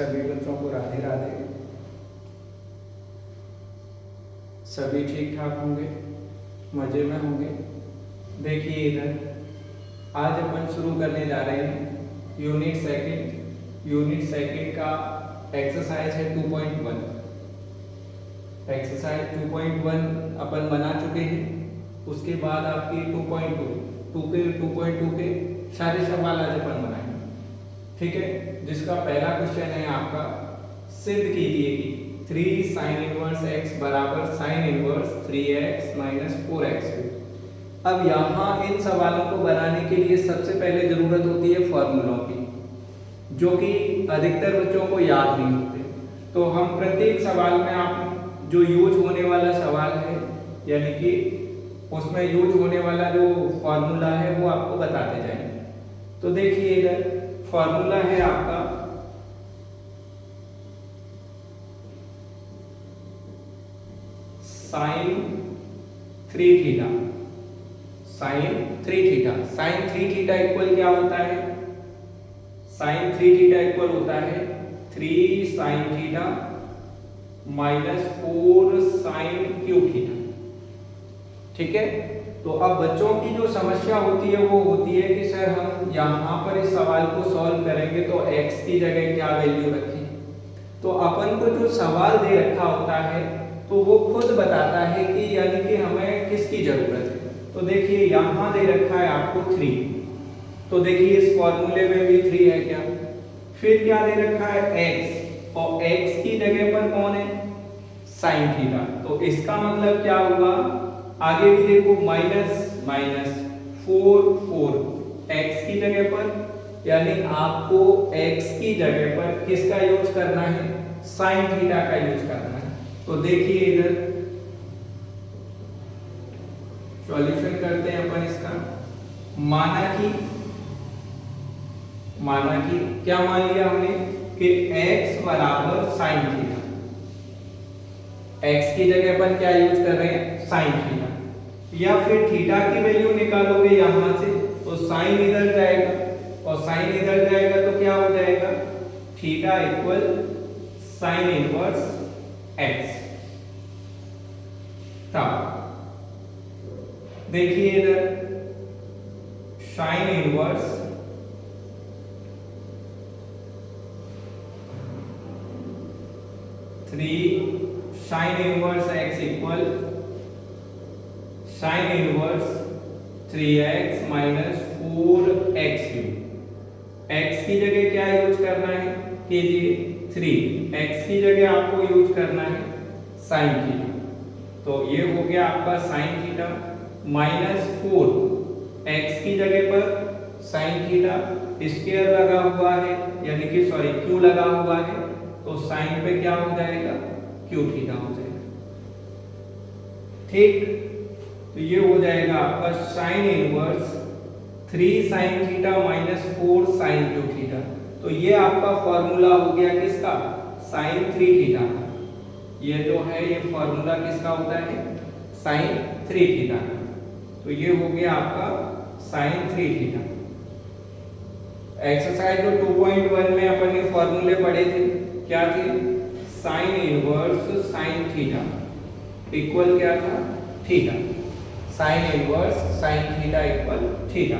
सभी बच्चों को राधे राधे। सभी ठीक ठाक होंगे, मज़े में होंगे। देखिए इधर आज अपन शुरू करने जा रहे हैं यूनिट सेकंड का एक्सरसाइज है 2.1। एक्सरसाइज 2.1 अपन बना चुके हैं। उसके बाद आपकी 2.2 के सारे सवाल आज अपन बनाएंगे, ठीक है। जिसका पहला क्वेश्चन है आपका, सिद्ध कीजिए कि 3 sin इनवर्स x बराबर sin inverse 3x minus 4x। अब यहाँ इन सवालों को बनाने के लिए सबसे पहले जरूरत होती है फॉर्मूलों की, जो कि अधिकतर बच्चों को याद नहीं होते। तो हम प्रत्येक सवाल में आप जो यूज होने वाला सवाल है, यानी कि उसमें यूज होने वाला जो फॉर्मूला है वो आपको बताते जाएंगे। तो देखिए इधर फॉर्मूला है आपका sin 3 theta. sin 3 theta equal क्या होता है? sin 3 थीटा इक्वल होता है 3 sin theta minus 4 sin cube theta, ठीक है। तो अब बच्चों की जो समस्या होती है वो होती है कि सर हम यहाँ पर इस सवाल को सॉल्व करेंगे तो x की जगह क्या वैल्यू रखें। तो अपन को जो सवाल दे रखा होता है तो वो खुद बताता है कि यानी कि हमें किसकी जरूरत है। तो देखिए यहाँ दे रखा है आपको 3, तो देखिए इस फॉर्मूले में भी 3 है क्या। फिर क्या दे रखा है x, और x की जगह पर कौन है? sin theta. तो इसका मतलब क्या हुआ, आगे भी देखो माइनस 4 x की जगह पर, यानी आपको x की जगह पर किसका यूज करना है? sin थीटा का यूज करना है। तो देखिए इधर सॉल्यूशन करते हैं अपन इसका। माना कि क्या मान लिया हमने कि x बराबर sin थीटा। x की जगह पर क्या यूज कर रहे हैं? sin theta. या फिर थीटा की वैल्यू निकालोगे यहां से तो sin इधर जाएगा, और sin इधर जाएगा तो क्या हो जाएगा? Theta equal sin inverse x। तब देखिए इधर sin inverse sin inverse x equal sin inverse 3x minus 4x cube. x की जगह क्या यूज करना है? कीजिए 3, x की जगह आपको यूज करना है sin थीटा। तो ये हो गया आपका sin थीटा माइनस 4, x की जगह पर sin थीटा स्क्वायर लगा हुआ है, यानी कि सॉरी क्यू लगा हुआ है, तो sin पे क्या हो जाएगा? क्यू थीटा हो जाएगा, ठीक। तो ये हो जाएगा आपका sin inverse 3 sin theta minus 4 sin Q theta. तो ये आपका फॉर्मूला हो गया किसका? sin 3 थीटा का। ये जो है ये फॉर्मूला किसका होता है? sin 3 थीटा का। तो ये हो गया आपका sin 3 थीटा। एक्सरसाइज जो 2.1 में अपन ने फॉर्मूले पढ़े थे, क्या थे? sin inverse sin theta equal क्या था? Theta. sin inverse sin theta equal theta.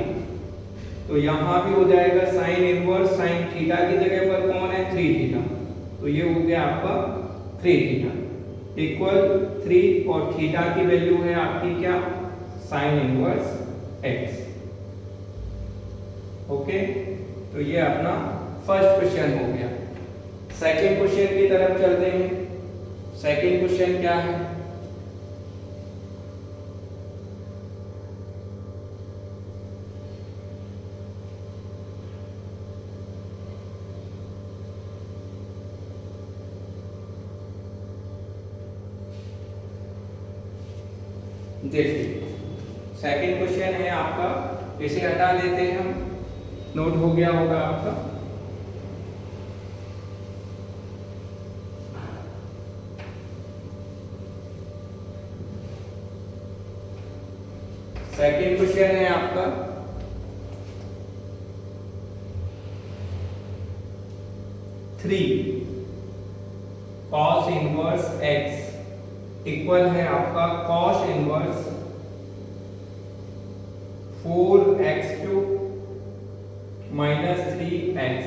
तो यहाँ भी हो जाएगा sin इनवर्स sin थीटा की जगह पर कौन है? 3 थीटा। तो ये हो गया आपका 3 थीटा इक्वल 3, और थीटा की वैल्यू है आपकी क्या? sin inverse x। ओके, तो ये अपना फर्स्ट क्वेश्चन हो गया। सेकंड क्वेश्चन की तरफ चलते हैं। सेकंड क्वेश्चन क्या है? देखिए सेकंड क्वेश्चन है आपका, इसे हटा देते हैं हम, नोट हो गया होगा आपका। सेकंड क्वेश्चन है आपका 3 3 cos इनवर्स x इक्वल है आपका cos inverse 4x³ minus 3x,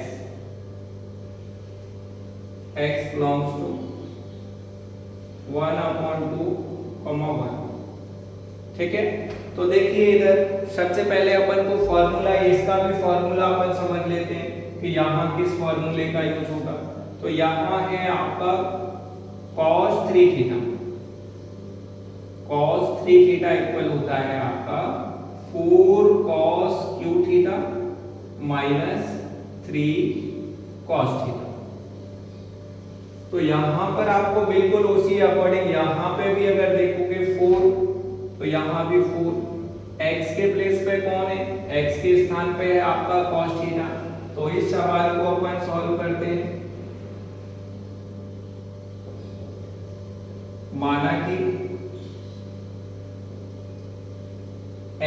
x belongs to 1/2, 1। ठीक है, तो देखिए इधर सबसे पहले अपन को फॉर्मूला, इसका भी फॉर्मूला अपन समझ लेते हैं कि यहाँ किस फॉर्मूले का यूज होगा। तो यहाँ है आपका cos 3 theta, cos 3 theta equal होता है आपका 4 cos Q theta minus 3 cos theta. तो यहाँ पर आपको बिल्कुल उसी अकॉर्डिंग, यहाँ पे भी अगर देखोगे 4 तो यहाँ भी 4, x के प्लेस पे कौन है, x के स्थान पे है आपका cos थीटा। तो इस सवाल को अपन सॉल्व करते हैं। माना कि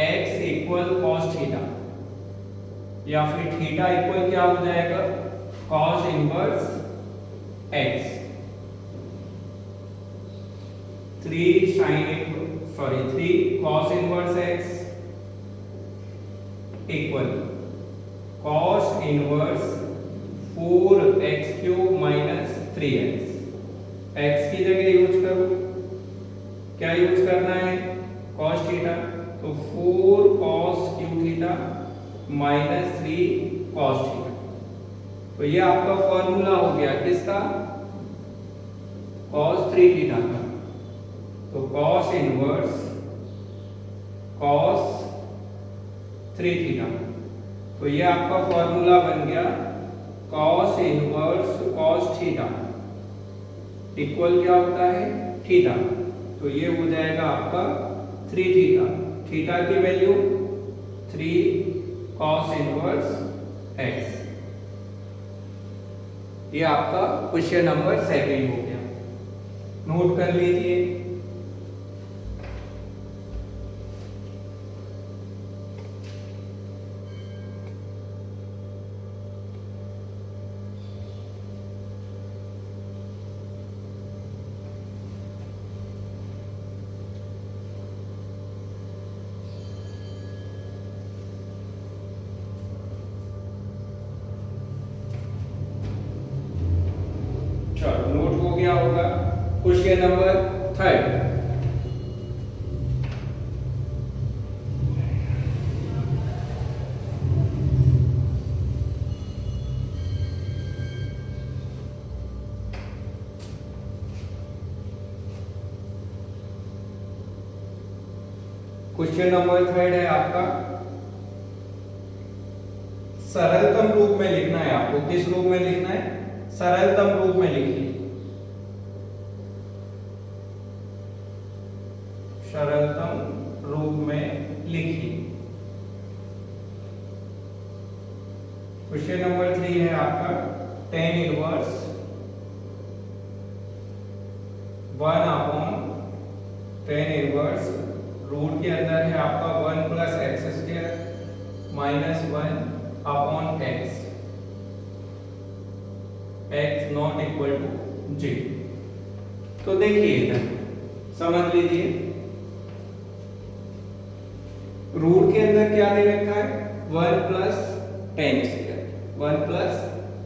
x इक्वल cos थीटा या फिर थीटा इक्वल क्या हो जाएगा, cos inverse x, 3 cos inverse x equal cos inverse 4x³ minus 3x। x की जगह यूज करो, क्या यूज करना है, cos थीटा, तो 4 cos Q theta minus 3 cos theta. तो ये आपका फॉर्मूला हो गया किसका, cos 3 थीटा का। तो cos इनवर्स cos 3 थीटा, तो ये आपका फॉर्मूला बन गया cos inverse cos theta equal क्या होता है, थीटा। तो ये हो जाएगा आपका 3 थीटा, थीटा की वैल्यू 3 cos इनवर्स x। ये आपका क्वेश्चन नंबर 2 हो गया, नोट कर लीजिए। नोट हो गया होगा। क्वेश्चन नंबर 3, क्वेश्चन नंबर 3 है आपका, सरलतम रूप में लिखना है आपको। किस रूप में लिखना है, सरलतम रूप में लिखिए, सरलतम रूप में लिखिए। क्वेश्चन नंबर 3 है आपका tan inverse 1/tan inverse root के अंदर है आपका 1 + x² minus 1/x, x not equal to 0। तो देखिए इधर समझ लीजिए, रूट के अंदर क्या दे रखा है, 1 +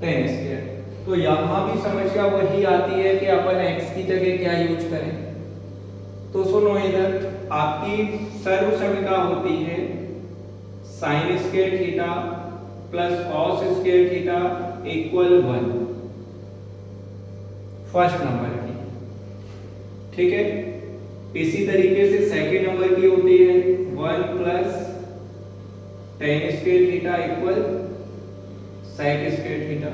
tan²। तो यहां भी समस्या वही आती है कि अपन x की जगह क्या यूज करें। तो सुनो, इधर आपकी सर्वसमीका होती है sin² theta plus cos² theta equal 1, first number की। ठीक है, इसी तरीके से सेकंड नंबर की होती है 1 + tan² theta equal sec² theta,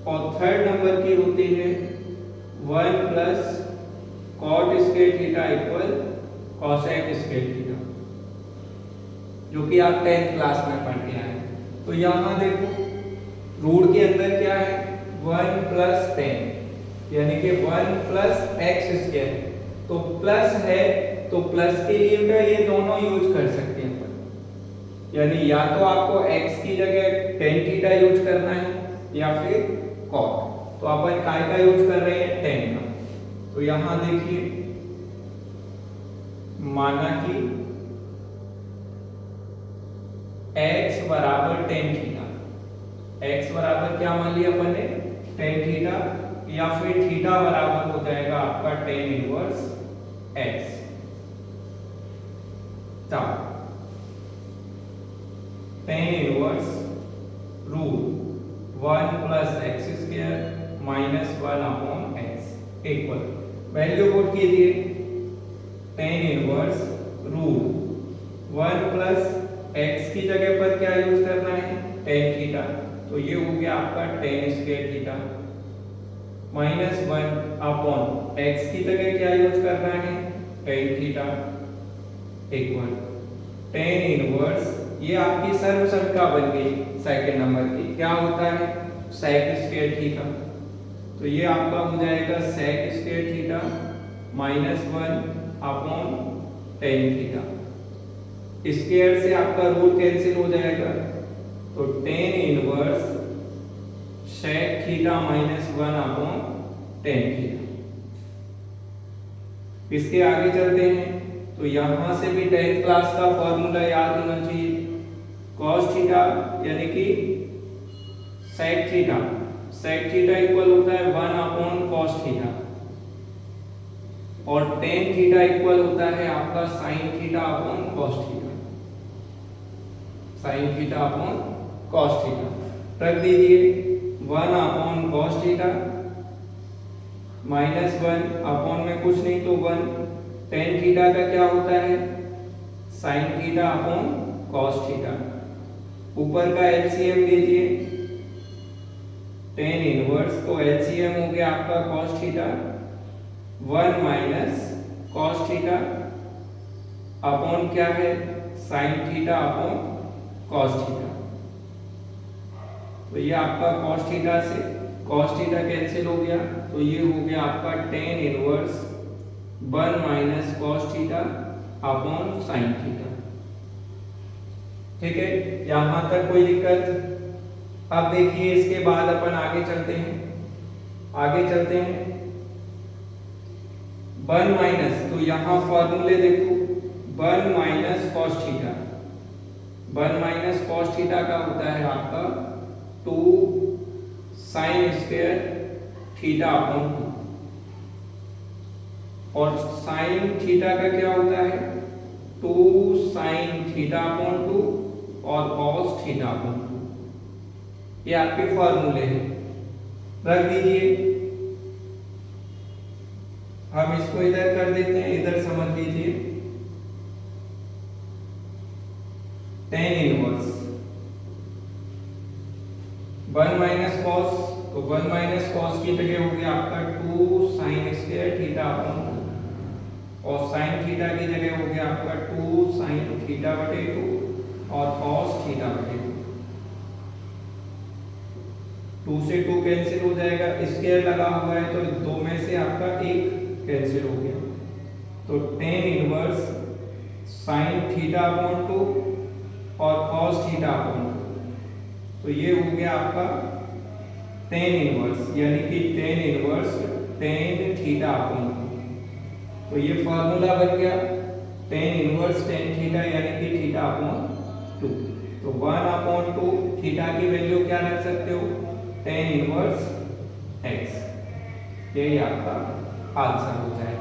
और थर्ड नंबर की होती है 1 + cot² theta equal cosec² theta, जो कि आप 10th क्लास में पढ़ के आए। तो यहाँ देखो रूट के अंदर क्या है, 1 + tan, यानी कि 1 + x²। तो प्लस है तो प्लस के लिए क्या ये दोनों यूज कर सकते हैं अपन, यानी या तो आपको x की जगह tan थीटा यूज करना है या फिर कॉट। तो अपन काय का यूज कर रहे हैं, टेन का। तो यहां देखिए, माना कि x बराबर टेन थीटा, x बराबर क्या मान लिया अपन ने, टेन थीटा, या फिर थीटा बराबर हो जाएगा आपका tan inverse x। Tan inverse root 1 plus x square minus 1 upon x equal, value put कीजिए, tan inverse root 1 plus x की जगह पर क्या यूज करना है, टेन थीटा, तो ये हो गया आपका ten square theta, minus 1 upon x की जगह क्या यूज करना है, tan theta equal tan inverse, ये आपकी सर्व संख्या बन गई सेकंड नंबर की, क्या होता है, सेक स्क्वायर थीटा। तो ये आपका हो जाएगा sec square theta minus 1 upon tan theta, square से आपका रूट कैंसिल हो जाएगा, तो tan inverse sec theta minus 1 upon tan theta. इसके आगे चलते हैं, तो यहां से भी 10th क्लास का फॉर्मूला याद होना चाहिए, cos थीटा यानी कि sec थीटा इक्वल होता है 1 अपॉन cos थीटा, और tan थीटा इक्वल होता है आपका sin theta upon cos theta, sin theta upon cos theta. रख दीजिए 1 upon cos theta minus 1 upon में कुछ नहीं तो 1, tan थीटा का क्या होता है, sin theta upon cos theta, ऊपर का एलसीएम लीजिए, टेन इनवर्स, तो एलसीएम हो गया आपका cos theta 1 minus cos theta upon क्या है, sin theta upon cos theta. तो ये आपका cos थीटा से cos थीटा कैंसिल हो गया, तो ये हो गया आपका tan inverse 1 minus cos theta upon sin theta. ठीक है, यहां तक कोई दिक्कत। अब देखिए इसके बाद अपन आगे चलते हैं, 1 माइनस, तो यहां फॉर्मूले देखो, 1 minus cos theta, 1 minus cos theta का होता है आपका 2 साइन स्क्वायर थीटा अपॉन 2, और साइन थीटा का क्या होता है, 2 साइन थीटा अपॉन 2 और cos थीटा अपॉन 2, ये आपके फॉर्मूले हैं, रख दीजिए। हम इसको इधर कर देते हैं, इधर समझ लीजिए, टेन इनवर्स 1 माइनस कॉस, तो 1 माइनस कॉस की जगह हो गया आपका 2 साइन स्क्वायर थीटा अपॉन 2, और साइन थीटा की जगह हो गया आपका 2 साइन थीटा बटे 2 और cos थीटा बटे 2 से 2 कैंसिल हो जाएगा, स्क्वायर लगा हुआ है तो दो में से आपका एक कैंसिल हो गया, तो tan inverse sine theta upon 2 और cos थीटा अपॉन 2, तो ये हो गया आपका टेन इनवर्स, यानी कि tan inverse tan theta upon 2, तो ये फॉर्मूला बन गया टेन इनवर्स टेन थीटा यानी कि थीटा अपॉन 2। तो 1 अपॉन 2 थीटा की वैल्यू क्या रख सकते हो, टेन इनवर्स x, यही आपका आंसर हो जाएगा।